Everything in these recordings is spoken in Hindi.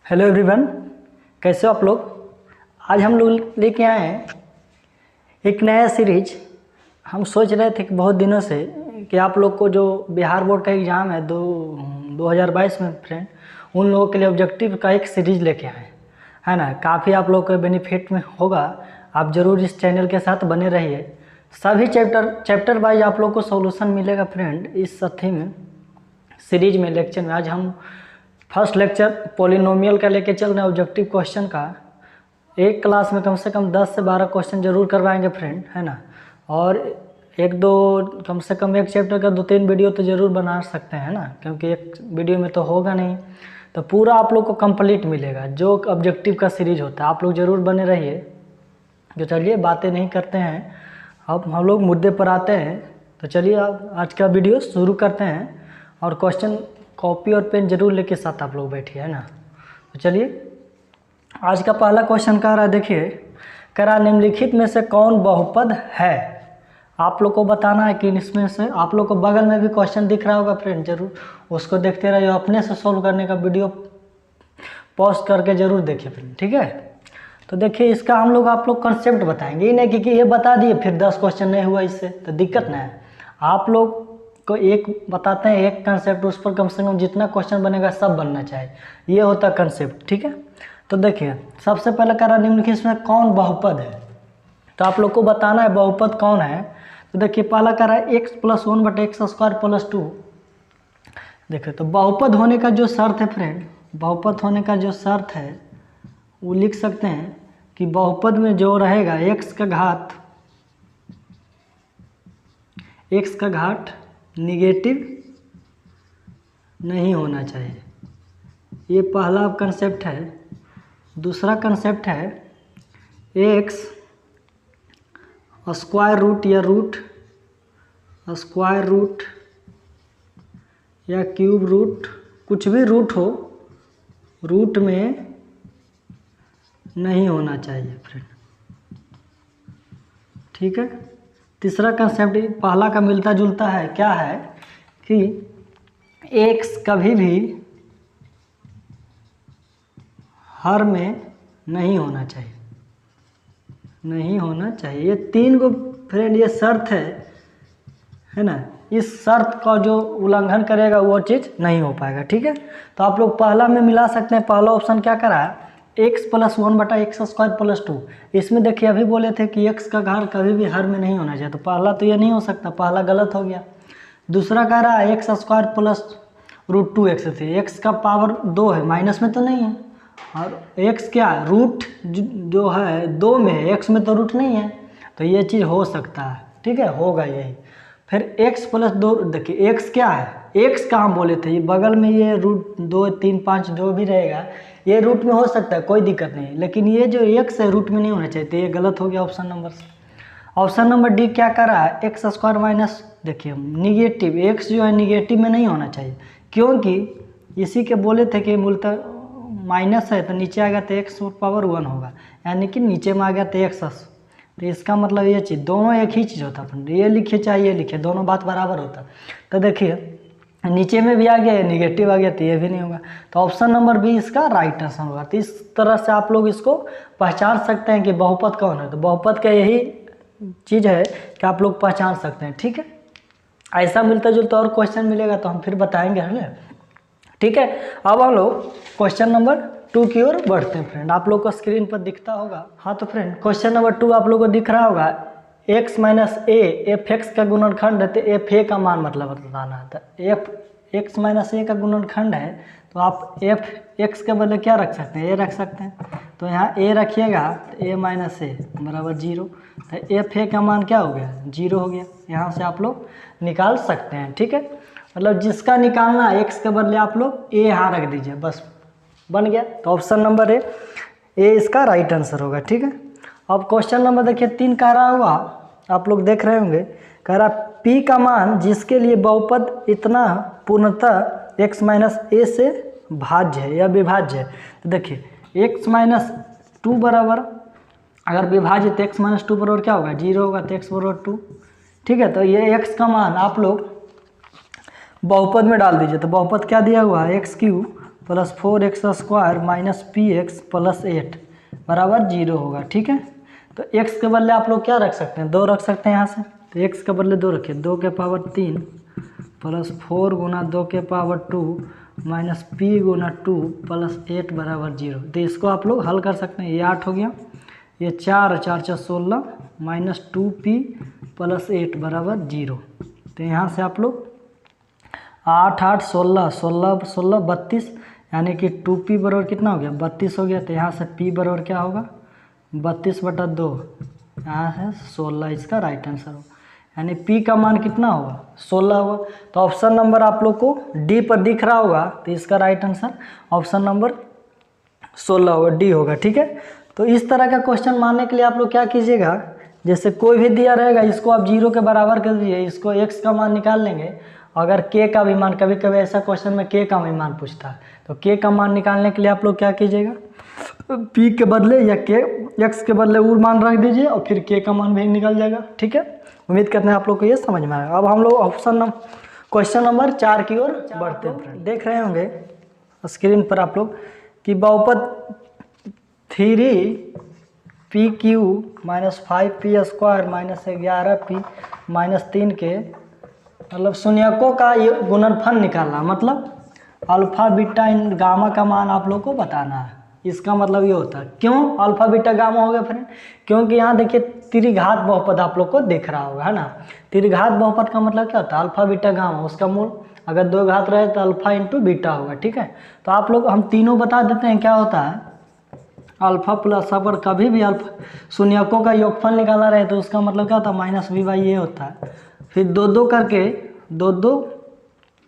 हेलो एवरीवन, कैसे हो आप लोग। आज हम लोग लेके आए हैं एक नया सीरीज। हम सोच रहे थे कि बहुत दिनों से कि आप लोग को जो बिहार बोर्ड का एग्ज़ाम है 2022 में फ्रेंड, उन लोगों के लिए ऑब्जेक्टिव का एक सीरीज लेके आए है ना। काफ़ी आप लोग को बेनिफिट में होगा। आप ज़रूर इस चैनल के साथ बने रहिए। सभी चैप्टर वाइज आप लोग को सॉल्यूशन मिलेगा फ्रेंड। इस अथी में सीरीज में लेक्चर में आज हम फर्स्ट लेक्चर पॉलिनोमियल का लेके चल रहे हैं। ऑब्जेक्टिव क्वेश्चन का एक क्लास में कम से कम 10 से 12 क्वेश्चन जरूर करवाएंगे फ्रेंड, है ना। और एक दो कम से कम एक चैप्टर का 2-3 वीडियो तो ज़रूर बना सकते हैं ना, क्योंकि एक वीडियो में तो होगा नहीं। तो पूरा आप लोग को कंप्लीट मिलेगा जो ऑब्जेक्टिव का सीरीज होता है। आप लोग ज़रूर बने रहिए। तो चलिए बातें नहीं करते हैं, अब हम लोग मुद्दे पर आते हैं। तो चलिए अब आज का वीडियो शुरू करते हैं। और क्वेश्चन कॉपी और पेन जरूर लेके साथ आप लोग बैठिए, है ना। तो चलिए आज का पहला क्वेश्चन कह रहा है, देखिए कह रहा निम्नलिखित में से कौन बहुपद है। आप लोग को बताना है कि इसमें से आप लोग को बगल में भी क्वेश्चन दिख रहा होगा फ्रेंड, जरूर उसको देखते रहिए। अपने से सोल्व करने का वीडियो पॉज करके जरूर देखिए फ्रेंड, ठीक है। तो देखिए इसका हम लोग आप लोग कंसेप्ट बताएंगे, ये नहीं कि ये बता दिए फिर 10 क्वेश्चन नहीं हुआ, इससे तो दिक्कत नहीं है। आप लोग को एक बताते हैं एक कंसेप्ट, उस पर कम से कम जितना क्वेश्चन बनेगा सब बनना चाहिए, ये होता है कंसेप्ट, ठीक है। तो देखिए सबसे पहले कह रहा निम्नलिखित में कौन बहुपद है। तो आप लोग को बताना है बहुपद कौन है। तो देखिए पहला कह रहा है x + 1/x² + 2। देखिए तो बहुपद होने का जो शर्त है फ्रेंड, बहुपद होने का जो शर्त है वो लिख सकते हैं कि बहुपद में जो रहेगा x का घात निगेटिव नहीं होना चाहिए। ये पहला कंसेप्ट है। दूसरा कंसेप्ट है x स्क्वायर रूट या स्क्वायर रूट या क्यूब रूट, कुछ भी रूट हो, रूट में नहीं होना चाहिए फ्रेंड, ठीक है। तीसरा कंसेप्ट पहला का मिलता जुलता है, क्या है कि x कभी भी हर में नहीं होना चाहिए, नहीं होना चाहिए। ये तीन को फ्रेंड ये शर्त है ना। इस शर्त का जो उल्लंघन करेगा वो चीज़ नहीं हो पाएगा, ठीक है। तो आप लोग पहला में मिला सकते हैं। पहला ऑप्शन क्या करा है, x + 1/x² + 2। इसमें देखिए अभी बोले थे कि x का घात कभी भी हर में नहीं होना चाहिए, तो पहला तो ये नहीं हो सकता, पहला गलत हो गया। दूसरा कह रहा है x² + √2x थे, x का पावर 2 है, माइनस में तो नहीं है। और x क्या है, रूट जो है 2 में है, x में तो रूट नहीं है, तो ये चीज़ हो सकता है, ठीक है, होगा यही। फिर x + 2, देखिए x क्या है, x का हम बोले थे ये बगल में ये √2, 3, 5 जो भी रहेगा ये रूट में हो सकता है, कोई दिक्कत नहीं। लेकिन ये जो x है रूट में नहीं होना चाहिए, तो ये गलत हो गया ऑप्शन नंबर से। ऑप्शन नंबर डी क्या कर रहा है, x²- देखिए निगेटिव, x जो है निगेटिव में नहीं होना चाहिए, क्योंकि इसी के बोले थे कि मूलतः माइनस है तो नीचे आ गया तो x⁴ होगा, यानी कि नीचे में आ गया तो x। तो इसका मतलब ये चीज़ दोनों एक ही चीज़ होता है, ये लिखिए चाहे ये लिखिए, दोनों बात बराबर होता। तो देखिए नीचे में भी आ गया, निगेटिव आ गया, तो ये भी नहीं होगा। तो ऑप्शन नंबर बी इसका राइट आंसर होगा। तो इस तरह से आप लोग इसको पहचान सकते हैं कि बहुपद कौन है। तो बहुपद का यही चीज़ है कि आप लोग पहचान सकते हैं, ठीक है। ऐसा मिलता जुलता और क्वेश्चन मिलेगा तो हम फिर बताएंगे, है ना, ठीक है। अब हम लोग क्वेश्चन नंबर 2 की ओर बढ़ते हैं फ्रेंड। आप लोग को स्क्रीन पर दिखता होगा, हाँ। तो फ्रेंड क्वेश्चन नंबर 2 आप लोग को दिख रहा होगा, x - a f(x) का गुणनखंड है, तो f(a) का मान मतलब बताना है। तो x - a का गुणनखंड है, तो आप f(x) के बदले क्या रख सकते हैं, a रख सकते हैं। तो यहाँ a रखिएगा तो a - a = 0। तो f(a) का मान क्या हो गया, 0 हो गया। यहाँ से आप लोग निकाल सकते हैं, ठीक है। मतलब जिसका निकालना है x के बदले आप लोग a यहाँ रख दीजिए, बस बन गया। तो ऑप्शन नंबर ए इसका राइट आंसर होगा, ठीक है। अब क्वेश्चन नंबर देखिए 3 कह रहा हुआ, आप लोग देख रहे होंगे, कह रहा p का मान जिसके लिए बहुपद इतना पूर्णतः x - a से भाज्य है या विभाज्य है। तो देखिए x - 2 बराबर, अगर विभाज्य तो x - 2 बराबर क्या होगा, 0 होगा, तो x = 2, ठीक है। तो ये x का मान आप लोग बहुपद में डाल दीजिए। तो बहुपद क्या दिया हुआ है, x³ plus 4x² minus px plus 8 बराबर 0 होगा। ठीक है, तो x के बदले आप लोग क्या रख सकते हैं, 2 रख सकते हैं यहाँ से, तो x के बदले 2 रखिए, 2 के पावर 3 प्लस 4 गुना 2 के पावर 2 माइनस p गुना 2 प्लस 8 बराबर 0। तो इसको आप लोग हल कर सकते हैं, ये 8 हो गया, ये 4 4 4 16 माइनस 2p प्लस 8 बराबर 0। तो यहाँ से आप लोग 8 8 16 16 16 32 यानी कि 2p बराबर कितना हो गया, 32 हो गया। तो यहाँ से p बराबर क्या होगा, 32/2, यहाँ है 16, इसका राइट आंसर होगा। यानी p का मान कितना होगा, 16 होगा। तो ऑप्शन नंबर आप लोग को डी पर दिख रहा होगा, तो इसका राइट आंसर ऑप्शन नंबर 16 होगा, डी होगा। ठीक है, तो इस तरह का क्वेश्चन मानने के लिए आप लोग क्या कीजिएगा, जैसे कोई भी दिया रहेगा इसको आप 0 के बराबर कर दीजिए, इसको x का मान निकाल लेंगे, अगर k का भी मान, कभी कभी ऐसा क्वेश्चन में k का भी मान पूछता है, तो k का मान निकालने के लिए आप लोग क्या कीजिएगा, p के बदले या x के बदले वो मान रख दीजिए और फिर k का मान भी निकल जाएगा। ठीक है, उम्मीद करते हैं आप लोग को ये समझ में आएगा। अब हम लोग क्वेश्चन नंबर 4 की ओर बढ़ते हैं। देख रहे होंगे स्क्रीन पर आप लोग कि बहुपद 3pq minus 5p² minus 11p minus 3 के मतलब शून्यकों का ये गुणनफल निकालना, मतलब अल्फा बीटा इन गामा का मान आप लोग को बताना है। इसका मतलब ये होता है, क्यों अल्फा बीटा गामा हो गया फ्रेंड, क्योंकि यहाँ देखिए त्रिघात बहुपद आप लोग को दिख रहा होगा, है ना। त्रिघात बहुपद का मतलब क्या होता है, अल्फा बीटा गामा, उसका मूल अगर 2 घात रहे तो अल्फा इंटू बीटा होगा। ठीक है, तो आप लोग हम तीनों बता देते हैं क्या होता है, अल्फा प्लस पर कभी भी अल्फा शून्यकों का योगफल निकाला रहे तो उसका मतलब क्या होता है, माइनस b/a होता है। फिर 2 करके 2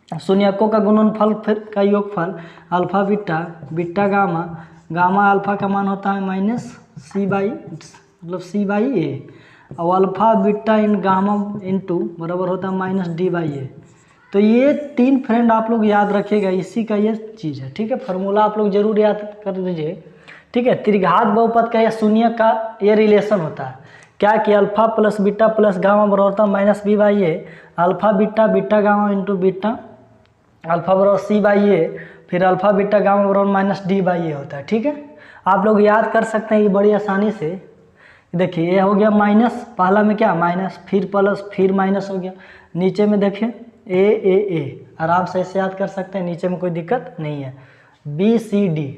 शून्यकों का गुणनफल फिर का योगफल alpha beta beta gamma, gamma alpha का मान होता है माइनस c/a और अल्फा बीटा इन गामा इंटू बराबर होता है माइनस d/a। तो ये 3 फ्रेंड आप लोग याद रखिएगा, इसी का ये चीज़ है। ठीक है, फार्मूला आप लोग जरूर याद कर लीजिए। ठीक है, त्रिघात बहुपद का या शून्य का ये रिलेशन होता है क्या कि alpha plus beta plus gamma बराबर होता है minus b/a, alpha beta beta gamma into beta alpha बराबर c/a, फिर अल्फा बीटा गामा बराबर माइनस d/a होता है। ठीक है, आप लोग याद कर सकते हैं ये बड़ी आसानी से। देखिए ये हो गया माइनस, पहला में क्या माइनस, फिर प्लस, फिर माइनस हो गया, नीचे में देखिए a आराम से ऐसे याद कर सकते हैं, नीचे में कोई दिक्कत नहीं है, b/c/d।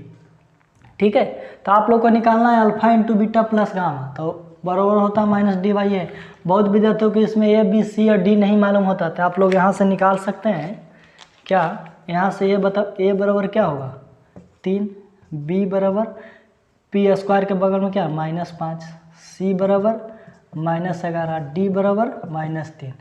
ठीक है, तो आप लोग को निकालना है alpha into beta plus gamma, तो बराबर होता है माइनस d/a। बहुत विद्यार्थियों को इसमें a b c और d नहीं मालूम होता, तो आप लोग यहाँ से निकाल सकते हैं क्या, यहाँ से ये बता a बराबर क्या होगा 3, b बराबर p² के बगल में क्या -5, c बराबर -11, d बराबर -3।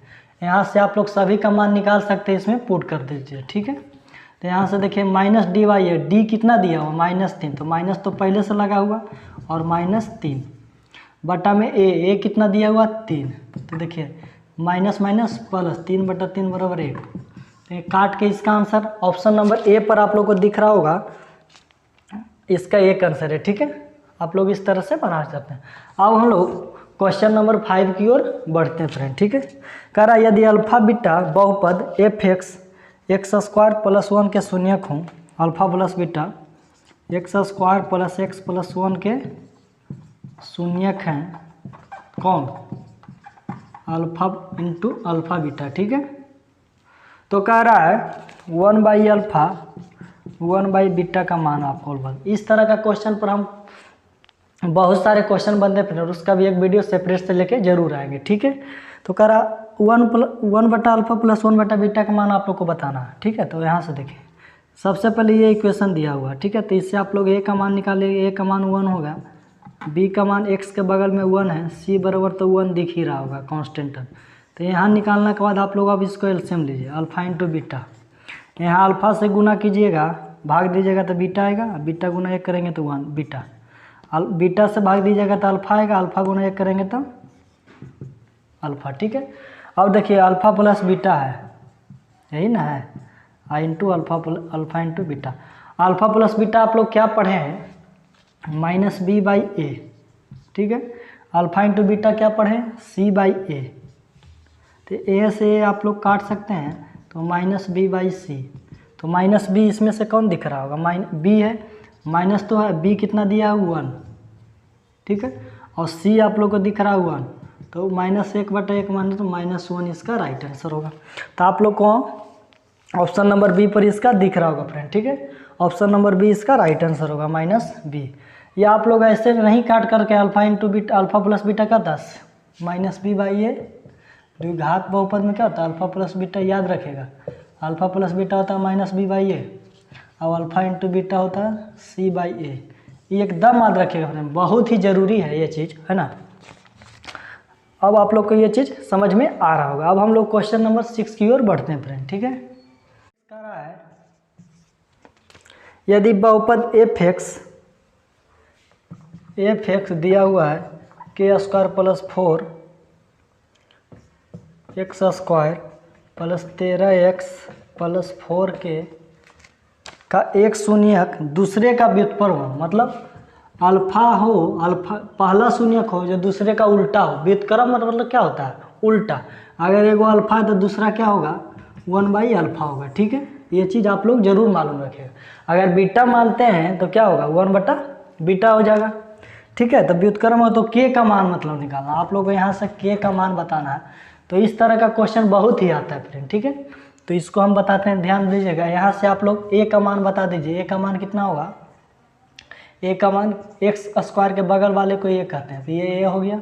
यहाँ से आप लोग सभी का मान निकाल सकते हैं, इसमें पुट कर दीजिए। ठीक है, तो यहाँ से देखिए माइनस d/a, d कितना दिया हुआ -3, तो माइनस तो पहले से लगा हुआ और -3 बटा में a कितना दिया हुआ 3, तो देखिए माइनस माइनस प्लस 3/3 बराबर 1। तो काट के इसका आंसर ऑप्शन नंबर ए पर आप लोग को दिख रहा होगा, इसका एक आंसर है। ठीक है, आप लोग इस तरह से बना सकते हैं। अब हम लोग क्वेश्चन नंबर 5 की ओर बढ़ते हैं फ्रेंड। ठीक है, कह रहा यदि अल्फा बीटा बहुपद f(x) x² + 1 के शून्यक हों, alpha plus beta x² + x + 1 के शून्यक हैं, कौन, अल्फा इंटू अल्फा बीटा। ठीक है, तो कह रहा है 1/अल्फा 1/बीटा का मान आपको बोल। इस तरह का क्वेश्चन पर हम बहुत सारे क्वेश्चन बनते हैं और उसका भी एक वीडियो सेपरेट से लेके जरूर आएंगे। ठीक है, तो कह रहा 1/अल्फा + 1/बीटा का मान आप लोग को बताना है। ठीक है, तो यहाँ से देखिए सबसे पहले ये इक्वेशन दिया हुआ है। ठीक है, तो इससे आप लोग a का मान निकालेंगे, a का मान 1 होगा, b का मान x के बगल में 1 है, c बराबर तो 1 दिख ही रहा होगा कांस्टेंट। तो यहाँ निकालने के बाद आप लोग अब इसको एलसीएम लीजिए, अल्फा इंटू बीटा, यहाँ अल्फा से गुना कीजिएगा, भाग दीजिएगा तो बीटा आएगा, बीटा गुना 1 करेंगे तो 1 बीटा, बीटा से भाग दीजिएगा तो अल्फा आएगा, अल्फा गुना 1 करेंगे तो अल्फा। ठीक है, अब देखिए अल्फा प्लस बीटा है, यही ना है, I into alpha into beta. Alpha plus beta आप लोग क्या पढ़े हैं, -b/a। ठीक है, अल्फा इंटू बीटा क्या पढ़े, c/a। तो a से आप लोग काट सकते हैं तो -b/c, तो माइनस बी इसमें से कौन दिख रहा होगा, बी है, माइनस तो है, बी कितना दिया है 1, ठीक है, और सी आप लोग को दिख रहा है 1, तो -1/1 माने तो -1 इसका राइट आंसर होगा। तो आप लोग को ऑप्शन नंबर बी पर इसका दिख रहा होगा फ्रेंड, ठीक है, ऑप्शन नंबर बी इसका राइट आंसर होगा -b। या आप लोग ऐसे नहीं काट करके alpha into beta, alpha plus beta का 10 -b/a, द्विघात बहुपद में क्या होता है, अल्फा प्लस बीटा याद रखेगा, अल्फा प्लस बीटा होता है -b/a और अल्फा इंटू बीटा होता है c/a, ये एकदम याद रखिएगा फ्रेंड, बहुत ही ज़रूरी है ये चीज़, है ना। अब आप लोग को ये चीज़ समझ में आ रहा होगा। अब हम लोग क्वेश्चन नंबर 6 की ओर बढ़ते हैं फ्रेंड, ठीक है। कह रहा है यदि बहुपद f(x) दिया हुआ है k² + 4x² + 13x + 4k का एक शून्यक दूसरे का व्युत्क्रम, मतलब अल्फा हो, अल्फा पहला शून्यक हो जो दूसरे का उल्टा हो, व्युत्क्रम मतलब क्या होता है, उल्टा। अगर एगो अल्फा है तो दूसरा क्या होगा, 1/अल्फा होगा, ठीक है, ये चीज़ आप लोग जरूर मालूम रखिएगा। अगर बीटा मानते हैं तो क्या होगा, 1/बीटा हो जाएगा, ठीक है। तो व्युत्क्रम हो तो के का मान मतलब निकालना, आप लोग को यहाँ से के का मान बताना है। तो इस तरह का क्वेश्चन बहुत ही आता है फ्रेंड, ठीक है। तो इसको हम बताते हैं, ध्यान दीजिएगा। यहाँ से आप लोग ए का मान बता दीजिए, ए का मान कितना होगा, ए का मान x² के बगल वाले को ये कहते हैं, तो ये ए हो गया।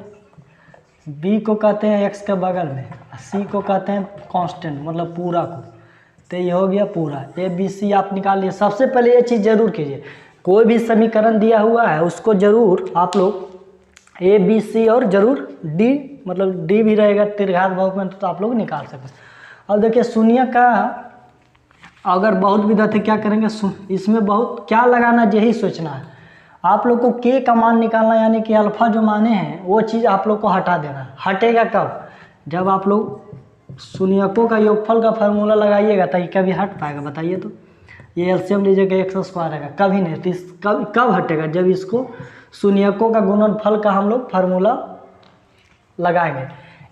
बी को कहते हैं x के बगल में, सी को कहते हैं कांस्टेंट मतलब पूरा को, तो ये हो गया पूरा। ए बी सी आप निकालिए। सबसे पहले ये चीज़ जरूर कीजिए, कोई भी समीकरण दिया हुआ है उसको जरूर आप लोग ए बी सी और जरूर डी, मतलब डी भी रहेगा त्रिघात बहुपद में, तो आप लोग निकाल सकते हैं। अब देखिए शून्य का अगर बहुत विधि क्या करेंगे, इसमें बहुत क्या लगाना यही सोचना है। आप लोग को के का मान निकालना, यानी कि अल्फा जो माने हैं वो चीज़ आप लोग को हटा देना। हटेगा कब, जब आप लोग शून्यकों का योगफल का फार्मूला लगाइएगा, तो कभी हट पाएगा बताइए। तो ये एलसीएम लीजिएगा x² आएगा, कभी नहीं। तो कब हटेगा, जब इसको शून्यकों का गुणनफल का हम लोग फार्मूला लगाएंगे।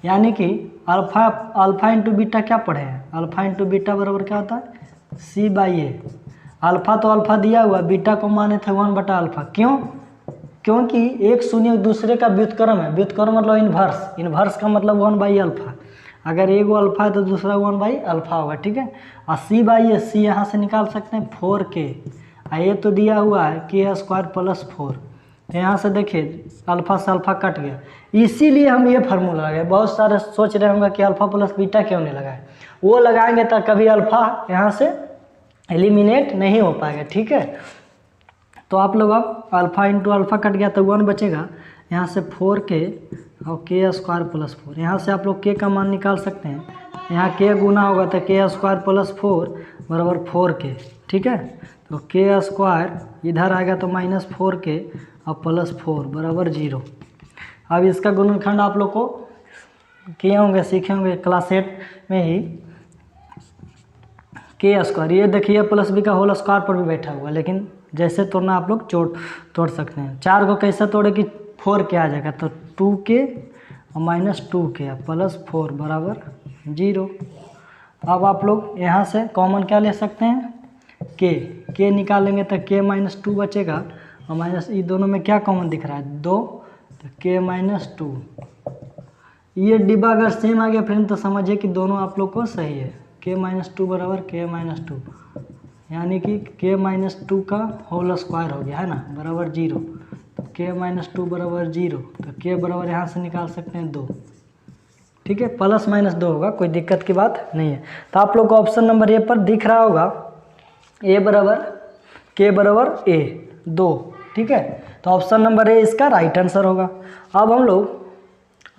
यानी कि अल्फा इंटू बीटा क्या पढ़े हैं, अल्फा इंटू बीटा बराबर क्या होता है, c/a। अल्फा तो अल्फा दिया हुआ, बीटा को माने थे 1/अल्फा, क्यों, क्योंकि एक शून्य दूसरे का व्युत्क्रम है। व्युत्क्रम मतलब इन्वर्स, इन्वर्स का मतलब 1/अल्फा। अगर एगो अल्फा है तो दूसरा 1/अल्फा होगा, ठीक है। और c/a, c यहाँ से निकाल सकते हैं 4k, ये तो दिया हुआ है k² + 4, तो यहाँ से देखिए अल्फा से अल्फा कट गया, इसीलिए हम ये फार्मूला लगाए। बहुत सारे सोच रहे होंगे कि अल्फा प्लस बीटा क्यों नहीं लगाए, वो लगाएंगे तो कभी अल्फा यहाँ से एलिमिनेट नहीं हो पाएगा, ठीक है। तो आप लोग अब अल्फा इंटू अल्फा कट गया तो 1 बचेगा, यहाँ से 4k और k² + 4, यहाँ से आप लोग k का मान निकाल सकते हैं। यहाँ k गुना होगा तो k² + 4 बराबर 4k, ठीक है। तो k² इधर आएगा तो -4k और +4 बराबर 0। अब इसका गुणनखंड आप लोग को किए होंगे, सीखे होंगे क्लास 8 में ही, k²। ये देखिए प्लस बी का होल स्क्वायर पर भी बैठा हुआ, लेकिन जैसे तोड़ना आप लोग तोड़ सकते हैं। 4 को कैसे तोड़े कि 4k आ जाएगा, तो 2k और -2k +4 बराबर 0। अब आप लोग यहाँ से कॉमन क्या ले सकते हैं, k निकालेंगे तो k -2 बचेगा, और माइनस ये दोनों में क्या कॉमन दिख रहा है, 2, तो k -2। ये डिब्बा अगर सेम आ गया फ्रेंड तो समझिए कि दोनों आप लोग को सही है। k -2 बराबर k -2, यानी कि k -2 का होल स्क्वायर हो गया, है ना, बराबर 0। तो k -2 बराबर 0, तो k बराबर यहाँ से निकाल सकते हैं 2, ठीक है, +-2 होगा, कोई दिक्कत की बात नहीं है। तो आप लोग को ऑप्शन नंबर ए पर दिख रहा होगा k बराबर a 2, ठीक है। तो ऑप्शन नंबर ए इसका राइट आंसर होगा। अब हम लोग,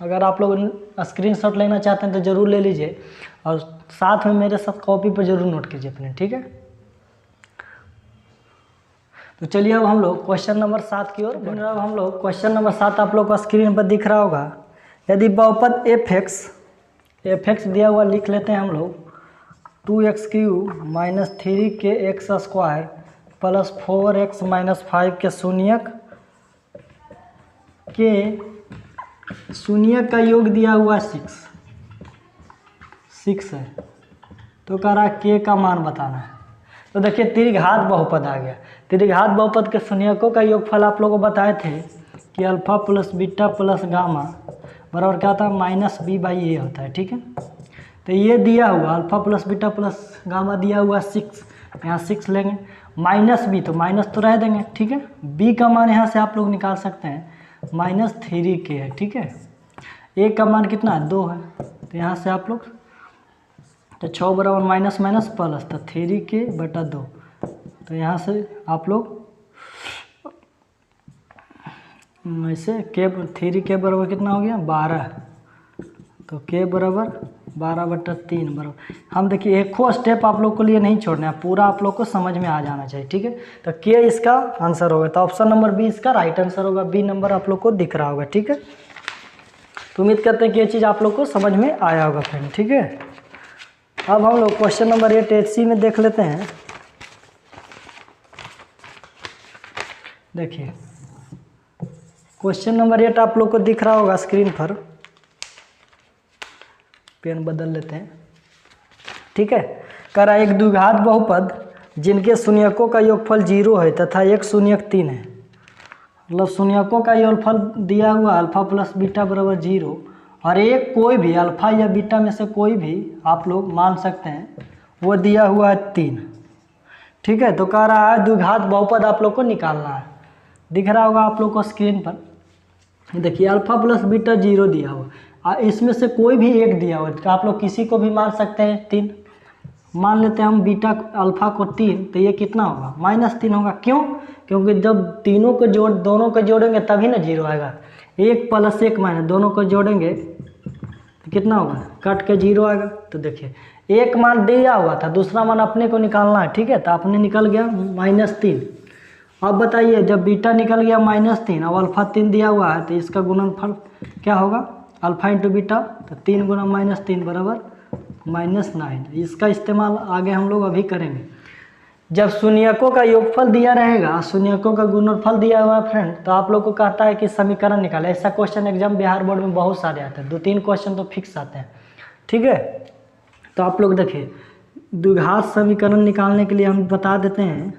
अगर आप लोग स्क्रीनशॉट लेना चाहते हैं तो ज़रूर ले लीजिए, और साथ में मेरे साथ कॉपी पर ज़रूर नोट कीजिए अपने, ठीक है। तो चलिए अब हम लोग क्वेश्चन नंबर 7 की ओर। अब हम लोग क्वेश्चन नंबर 7 आप लोग को स्क्रीन पर दिख रहा होगा। यदि बहुपद f(x) दिया हुआ, लिख लेते हैं हम लोग 2x³ - 3kx² + 4x - 5 के शून्यक का योग दिया हुआ 6 है। तो कह रहा है k का मान बताना है। तो देखिए त्रिघात बहुपद आ गया। त्रिघात बहुपद के शून्यकों का योगफल आप लोगों को बताए थे कि alpha plus beta plus gamma बराबर क्या होता है -b/a होता है। ठीक है, तो ये दिया हुआ alpha plus beta plus gamma दिया हुआ 6, यहाँ 6 लेंगे, -b तो माइनस तो रह देंगे। ठीक है, b का मान यहाँ से आप लोग निकाल सकते हैं -3k है। ठीक है, a का मान कितना है 2 है, तो यहाँ से आप लोग तो 6 बराबर माइनस माइनस प्लस तो 3k/2, तो यहाँ से आप लोग ऐसे k 3k बराबर कितना हो गया 12, तो k बराबर 12/3 बराबर। हम देखिए एक स्टेप आप लोग को लिए नहीं छोड़ना है, पूरा आप लोग को समझ में आ जाना चाहिए। ठीक है, तो k इसका आंसर होगा, तो ऑप्शन नंबर बी इसका राइट आंसर होगा। बी नंबर आप लोग को दिख रहा होगा। ठीक है, तो उम्मीद करते हैं कि ये चीज़ आप लोग को समझ में आया होगा फ्रेंड। ठीक है, अब हम लोग क्वेश्चन नंबर 8 HC में देख लेते हैं। देखिए क्वेश्चन नंबर 8 आप लोग को दिख रहा होगा स्क्रीन पर, पेन बदल लेते हैं। ठीक है, कह रहा है एक द्विघात बहुपद जिनके शून्यकों का योगफल 0 है तथा एक शून्यक 3 है, मतलब शून्यकों का योगफल दिया हुआ अल्फा प्लस बीटा बराबर 0 और एक कोई भी अल्फा या बीटा में से कोई भी आप लोग मान सकते हैं, वो दिया हुआ है 3। ठीक है, तो कह रहा है द्विघात बहुपद आप लोग को निकालना है। दिख रहा होगा आप लोग को स्क्रीन पर, देखिए अल्फा प्लस बीटा 0 दिया हुआ, इसमें से कोई भी एक दिया हुआ, तो आप लोग किसी को भी मान सकते हैं 3। मान लेते हैं हम बीटा अल्फा को 3, तो ये कितना होगा -3 होगा। क्यों? क्योंकि जब तीनों को दोनों को जोड़ेंगे तभी ना 0 आएगा। 1 + 1 माइनस दोनों को जोड़ेंगे तो कितना होगा, कट के 0 आएगा। तो देखिए एक मान दिया हुआ था, दूसरा मान अपने को निकालना है। ठीक है, तो अपने निकल गया -3। अब बताइए जब बीटा निकल गया -3 और अल्फा 3 दिया हुआ है, तो इसका गुणनफल क्या होगा अल्फा इंटू बीटा, तो 3 गुना -3 बराबर -9। इसका इस्तेमाल आगे हम लोग अभी करेंगे। जब शून्यकों का योगफल दिया रहेगा, शून्यकों का गुणनफल दिया हुआ है फ्रेंड, तो आप लोग को कहता है कि समीकरण निकाले। ऐसा क्वेश्चन एग्जाम बिहार बोर्ड में बहुत सारे आते हैं, 2-3 क्वेश्चन तो फिक्स आते हैं। ठीक है, तो आप लोग देखिए द्विघात समीकरण निकालने के लिए हम बता देते हैं,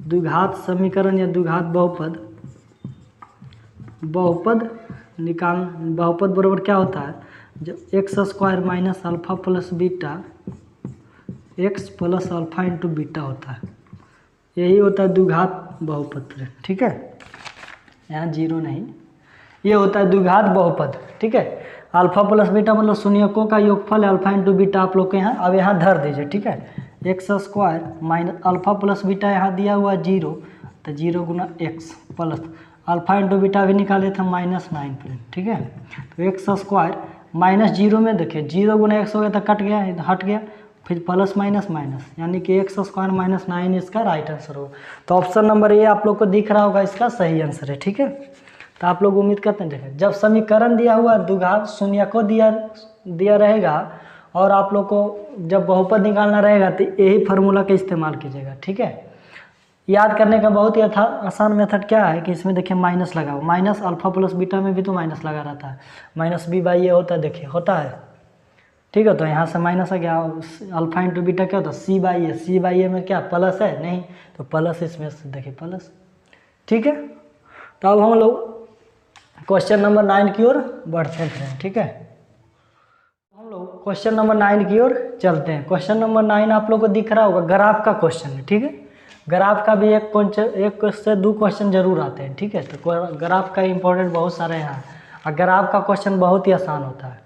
द्विघात समीकरण या द्विघात बहुपद बहुपद बराबर क्या होता है, जब x² minus alpha plus beta x plus alpha into beta होता है, यही होता है द्विघात बहुपद। ठीक है, यहाँ 0 नहीं, ये होता है द्विघात बहुपद। ठीक है, अल्फा प्लस बीटा मतलब शून्यकों का योगफल है अल्फा इंटू बीटा आप लोग के यहाँ। अब यहाँ धर दीजिए। ठीक है, x² minus alpha plus beta यहाँ दिया हुआ 0, तो 0 गुना x plus alpha into beta भी निकाले थे -9 फ्रेंड। ठीक है, तो x² -0 में देखिए 0 गुना x हो गया तो कट गया, हट गया, फिर प्लस माइनस माइनस, यानी कि x² -9 इसका राइट आंसर होगा। तो ऑप्शन नंबर ए आप लोग को दिख रहा होगा, इसका सही आंसर है। ठीक है, तो आप लोग उम्मीद करते हैं देखें जब समीकरण दिया हुआ द्विघात शून्यकों दिया रहेगा और आप लोग को जब बहुपद निकालना रहेगा तो यही फार्मूला का इस्तेमाल कीजिएगा। ठीक है, याद करने का बहुत ही आसान मेथड क्या है कि इसमें देखिए माइनस लगाओ, माइनस अल्फा प्लस बीटा में भी तो माइनस लगा रहता है, -b/a होता है, देखिए होता है। ठीक है, तो यहाँ से माइनस आ गया, अल्फा इंटू बीटा क्या होता है c/a, c/a में क्या प्लस है नहीं, तो प्लस इसमें से देखिए प्लस। ठीक है, तो अब हम लोग क्वेश्चन नंबर 9 की ओर बढ़ते हैं। ठीक है, हम लोग क्वेश्चन नंबर 9 की ओर चलते हैं। क्वेश्चन नंबर 9 आप लोग को दिख रहा होगा, ग्राफ का क्वेश्चन है। ठीक है, ग्राफ का भी एक से 2 क्वेश्चन जरूर आते हैं। ठीक है, तो ग्राफ का इंपॉर्टेंट बहुत सारे हैं यहाँ, और ग्राफ का क्वेश्चन बहुत ही आसान होता है,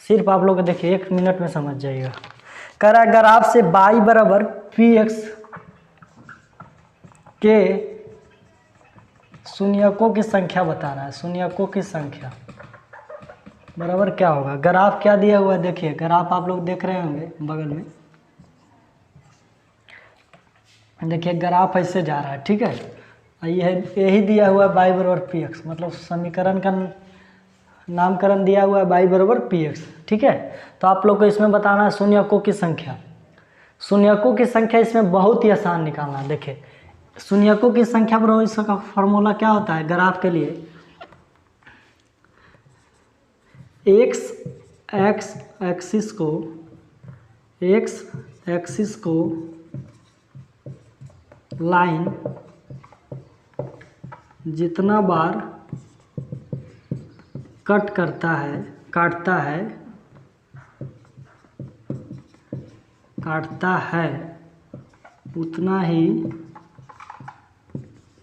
सिर्फ आप लोग देखिए 1 मिनट में समझ जाइएगा। कह रहा है ग्राफ से y बराबर px के शून्यकों की संख्या बता रहा है, शून्यकों की संख्या बराबर क्या होगा। ग्राफ क्या दिया हुआ है, देखिए ग्राफ आप लोग देख रहे होंगे बगल में, देखिए ग्राफ ऐसे जा रहा है। ठीक है, यही दिया हुआ है y बराबर px, मतलब समीकरण का नामकरण दिया हुआ है y बराबर px। ठीक है, तो आप लोग को इसमें बताना है शून्यकों की संख्या। शून्यकों की संख्या इसमें बहुत ही आसान निकालना है। देखिए शून्यकों की संख्या बराबर इसका फॉर्मूला क्या होता है ग्राफ के लिए, एक्सिस को लाइन जितना बार कट करता है काटता है उतना ही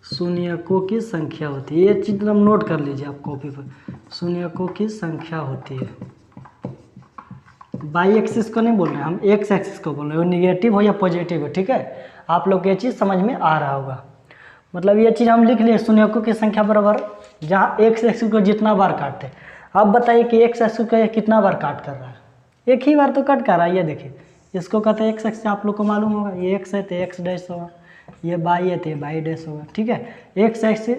शून्यकों की संख्या होती है। ये चीज़ हम नोट कर लीजिए आप कॉपी पर, शून्यकों की संख्या होती है। बाई एक्सिस को नहीं बोल रहे हैं हम, एक्स एक्सिस को बोल रहे हैं, वो निगेटिव हो या पॉजिटिव हो, ठीक है। आप लोग को ये चीज़ समझ में आ रहा होगा। मतलब ये चीज़ हम लिख लिए, शून्यकों की संख्या बराबर जहाँ एक्स एक्सिस को जितना बार काटते। अब बताइए कि एक्स एक्सिस को कितना बार काट कर रहा है, एक ही बार तो कट कर रहा है। ये देखिए, इसको कहते हैं एक्स एक्सिस, आप लोग को मालूम होगा, ये एक्स है तो एक्स डैश होगा, ये बाई है तो ये बाई डैश होगा, ठीक है। एक्स एक्सिस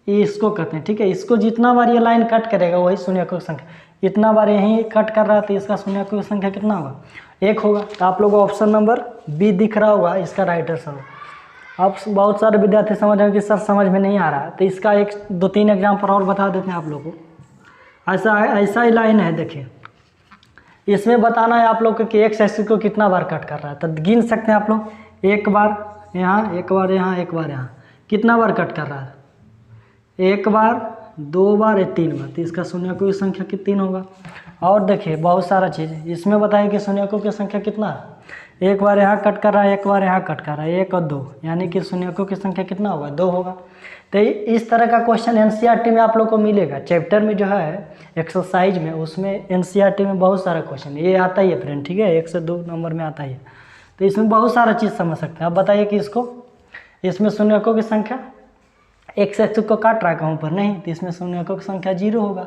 ये इसको कहते हैं, ठीक है। इसको जितना बार ये लाइन कट करेगा वही शून्यकों की संख्या। इतना बार यहीं कट कर रहा है तो इसका शून्यकों की संख्या कितना होगा, एक होगा। तो आप लोगों को ऑप्शन नंबर बी दिख रहा होगा, इसका राइट आंसर होगा। अब बहुत सारे विद्यार्थी समझ रहे हैं कि सर समझ में नहीं आ रहा है, तो इसका एक दो तीन एग्जाम्पल और बता देते हैं आप लोगों को। ऐसा ही लाइन है, देखिए इसमें बताना है आप लोग को कि एक्स एक्सिस को कितना बार कट कर रहा है। तो गिन सकते हैं आप लोग, एक बार यहाँ, एक बार यहाँ, एक बार यहाँ, कितना बार कट कर रहा है, एक बार, दो बार या तीन बार। तो इसका शून्यकों की संख्या कितनी होगा। और देखिए बहुत सारा चीज़ इसमें बताइए कि शून्यकों की संख्या कितना है। एक बार यहाँ कट कर रहा है, एक बार यहाँ कट कर रहा है, एक और दो, यानी कि शून्यकों की संख्या कितना होगा, दो होगा। तो इस तरह का क्वेश्चन एनसीईआरटी में आप लोग को मिलेगा। चैप्टर में जो है एक्सरसाइज में, उसमें एनसीईआरटी में बहुत सारा क्वेश्चन ये आता ही है फ्रेंड, ठीक है। 1 से 2 नंबर में आता ही है, तो इसमें बहुत सारा चीज़ समझ सकते हैं। आप बताइए कि इसमें शून्यकों की संख्या एक्स एक्सिस को काट रहा है कहीं पर नहीं, तो इसमें शून्यकों की संख्या 0 होगा।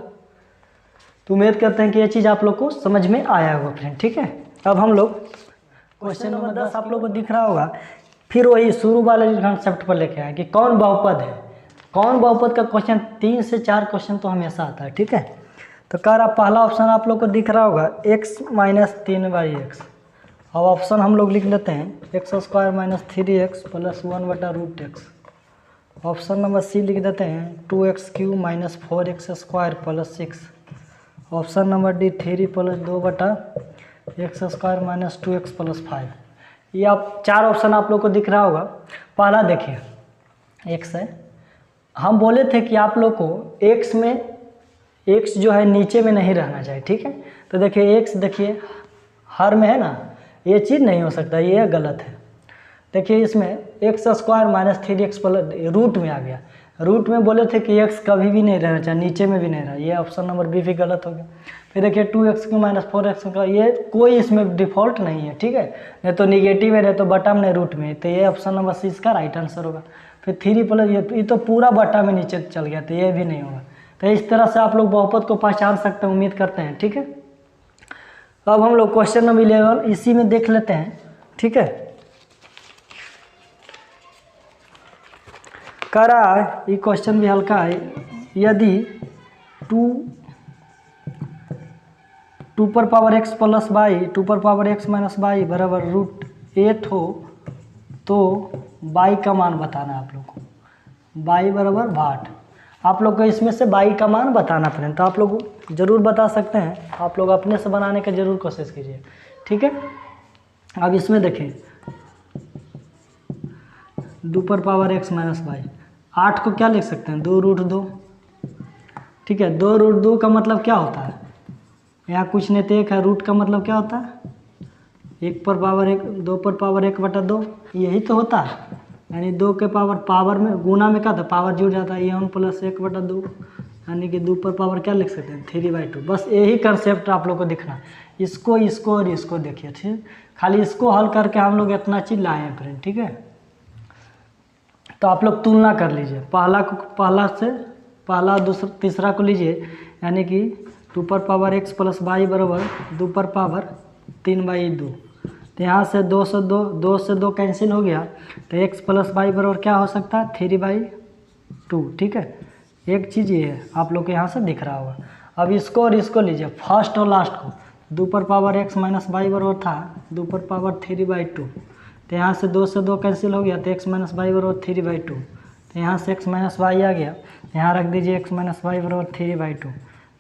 तो उम्मीद करते हैं कि ये चीज़ आप लोग को समझ में आया होगा फ्रेंड, ठीक है। अब हम लोग क्वेश्चन नंबर 10 आप लोग को दिख रहा होगा, फिर वही शुरू वाले कॉन्सेप्ट पर लेके आए कि कौन बहुपद है। कौन बहुपद का क्वेश्चन 3 से 4 क्वेश्चन तो हमेशा आता है, ठीक है। तो कह रहा पहला ऑप्शन आप लोग को दिख रहा होगा x - 3/x। अब ऑप्शन हम लोग लिख लेते हैं x² - 3x + 1/√x। Option number C लिख देते हैं 2x³ - 4x² + 6। Option number D 3 + 2/x² - 2x + 5। ये आप 4 ऑप्शन आप लोग को दिख रहा होगा। पहला देखिए x है, हम बोले थे कि आप लोग को x जो है नीचे में नहीं रहना चाहिए, ठीक है। तो देखिए x, देखिए हर में है ना, ये चीज़ नहीं हो सकता, ये गलत है। देखिए इसमें x² - 3x + रूट में आ गया। रूट में बोले थे कि x कभी भी नहीं रहना चाहिए, नीचे में भी नहीं रहा, ये ऑप्शन नंबर बी भी गलत हो गया। फिर देखिए 2x³ - 4x का ये कोई इसमें डिफ़ॉल्ट नहीं है, ठीक है। नहीं तो निगेटिव है, नहीं तो बटा में, नहीं रूट में, तो ये ऑप्शन नंबर सी इसका राइट आंसर होगा। फिर 3 + ये तो पूरा बटा में नीचे चल गया, तो ये भी नहीं होगा। तो इस तरह से आप लोग बहुपद को पहचान सकते हैं, उम्मीद करते हैं, ठीक है। अब हम लोग क्वेश्चन नंबर 11 इसी में देख लेते हैं, ठीक है। कह रहा है, ये क्वेश्चन भी हल्का है, यदि 2x + y 2x - y बराबर √8 हो तो y का मान बताना है आप लोग को। y बराबर 8। आप लोग को इसमें से y का मान बताना पड़ेगा, तो आप लोग ज़रूर बता सकते हैं। आप लोग अपने से बनाने की ज़रूर कोशिश कीजिए, ठीक है। अब इसमें देखें 2x - y, 8 को क्या लिख सकते हैं, 2√2, ठीक है। 2√2 का मतलब क्या होता है, यहाँ कुछ नहीं तो एक है, रूट का मतलब क्या होता है 1/1, 2/1/2, यही तो होता है। यानी 2 के पावर में गुना में क्या था, पावर जुड़ जाता है, ये 1 + 1/2, यानी कि 2 पर पावर क्या लिख सकते हैं 3/2। बस यही कंसेप्ट आप लोग को दिखना, इसको और इसको देखिए, ठीक। खाली इसको हल करके हम लोग इतना चीज़ लाए हैं फ्रेंड, ठीक है। तो आप लोग तुलना कर लीजिए, पहला दूसरा तीसरा को लीजिए, यानी कि 2x + y बराबर 2/3/2। तो यहाँ से 2 से 2 कैंसिल हो गया, तो x + y बराबर क्या हो सकता है 3/2, ठीक है। एक चीज़ ये है, आप लोग को यहाँ से दिख रहा होगा। अब इसको और इसको लीजिए, फर्स्ट और लास्ट को, 2x - y बराबर था 2/3/2। तो यहाँ से 2 से 2 कैंसिल हो गया, तो x - y बराबर 3/2। तो यहाँ से x - y आ गया, यहाँ रख दीजिए x - y बराबर 3/2।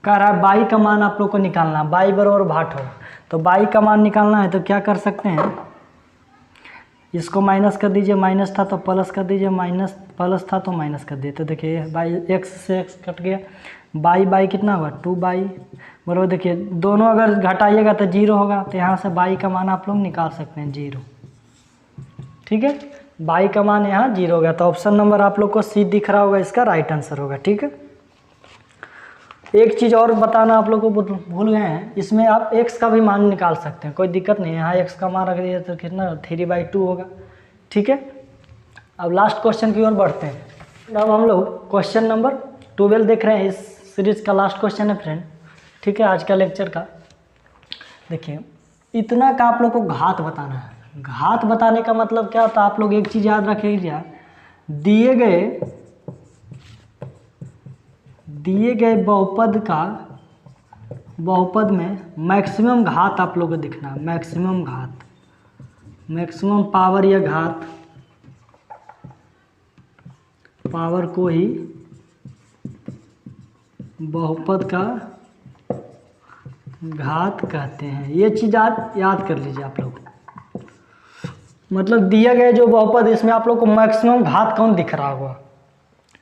कह रहा है y का मान आप लोग को निकालना है, y बराबर 8 होगा। तो y का मान निकालना है तो क्या कर सकते हैं, इसको माइनस कर दीजिए, माइनस था तो प्लस कर दीजिए, माइनस प्लस था तो माइनस कर दिए। तो देखिए बाई एक्स से एक्स कट गया, बाई बाई कितना होगा 2 बाई बराबर। देखिए दोनों अगर घटाइएगा तो 0 होगा, तो यहाँ से बाई का मान आप लोग निकाल सकते हैं 0। ठीक है, बाई का मान यहाँ 0 हो गया, तो ऑप्शन नंबर आप लोग को सी दिख रहा होगा, इसका राइट आंसर होगा। ठीक है, एक चीज़ और बताना आप लोग को भूल गए हैं, इसमें आप x का भी मान निकाल सकते हैं, कोई दिक्कत नहीं है। यहाँ x का मान रख दिया तो कितना 3/2 होगा। ठीक है, अब लास्ट क्वेश्चन की ओर बढ़ते हैं। अब हम लोग क्वेश्चन नंबर 12 देख रहे हैं, इस सीरीज का लास्ट क्वेश्चन है फ्रेंड। ठीक है, आज का लेक्चर का देखिए, इतना का आप लोग को घात बताना है। घात बताने का मतलब क्या होता है, आप लोग एक चीज़ याद रखिएगा, दिए गए बहुपद में मैक्सिमम घात आप लोग को दिखना है। मैक्सिमम घात, मैक्सिमम पावर या घात, पावर को ही बहुपद का घात कहते हैं। ये चीज़ याद कर लीजिए आप लोग। मतलब दिया गया जो बहुपद, इसमें आप लोग को मैक्सिमम घात कौन दिख रहा होगा।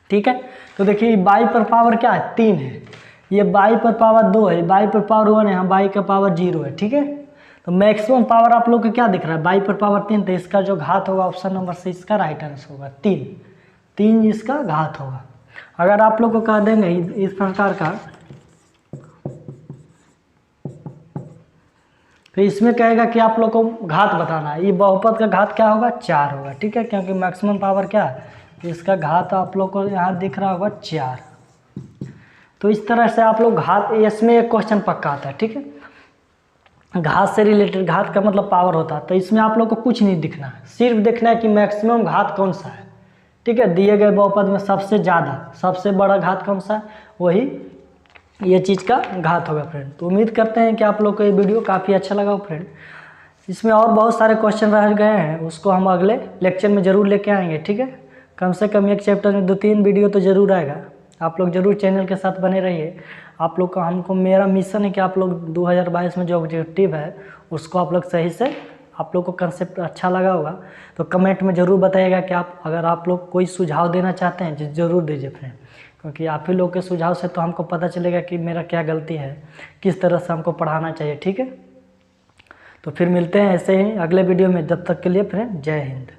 ठीक है, तो देखिए बाई पर पावर क्या है 3 है, ये बाई पर पावर 2 है, बाई पर पावर 1 है, बाई का पावर 0 है। ठीक है, तो मैक्सिमम पावर आप लोग को क्या दिख रहा है, बाई पर पावर 3, तो इसका जो घात होगा ऑप्शन नंबर से इसका राइट आंसर होगा 3 इसका घात होगा। अगर आप लोग को कह देंगे इस प्रकार का, तो इसमें कहेगा कि आप लोग को घात बताना है, ये बहुपद का घात क्या होगा 4 होगा। ठीक है, क्योंकि मैक्सिमम पावर क्या है, इसका घात आप लोग को यहाँ दिख रहा होगा 4। तो इस तरह से आप लोग घात, इसमें एक क्वेश्चन पक्का आता है। ठीक है, घात से रिलेटेड, घात का मतलब पावर होता है, तो इसमें आप लोग को कुछ नहीं दिखना है, सिर्फ देखना है कि मैक्सिमम घात कौन सा है। ठीक है, दिए गए बहुपद में सबसे ज़्यादा, सबसे बड़ा घात कौन सा है, वही ये चीज़ का घात होगा फ्रेंड। तो उम्मीद करते हैं कि आप लोग को ये वीडियो काफ़ी अच्छा लगा हो फ्रेंड। इसमें और बहुत सारे क्वेश्चन रह गए हैं, उसको हम अगले लेक्चर में ज़रूर लेके आएंगे। ठीक है, कम से कम एक चैप्टर में 2-3 वीडियो तो ज़रूर आएगा। आप लोग ज़रूर चैनल के साथ बने रहिए। आप लोग का, हमको, मेरा मिशन है कि आप लोग 2022 में जो ऑब्जेक्टिव है उसको आप लोग सही से, आप लोग को कंसेप्ट अच्छा लगा होगा तो कमेंट में ज़रूर बताइएगा कि अगर आप लोग कोई सुझाव देना चाहते हैं ज़रूर दीजिए फ्रेंड, क्योंकि आप ही लोग के सुझाव से तो हमको पता चलेगा कि मेरा क्या गलती है, किस तरह से हमको पढ़ाना चाहिए। ठीक है, तो फिर मिलते हैं ऐसे ही अगले वीडियो में, जब तक के लिए फ्रेंड जय हिंद।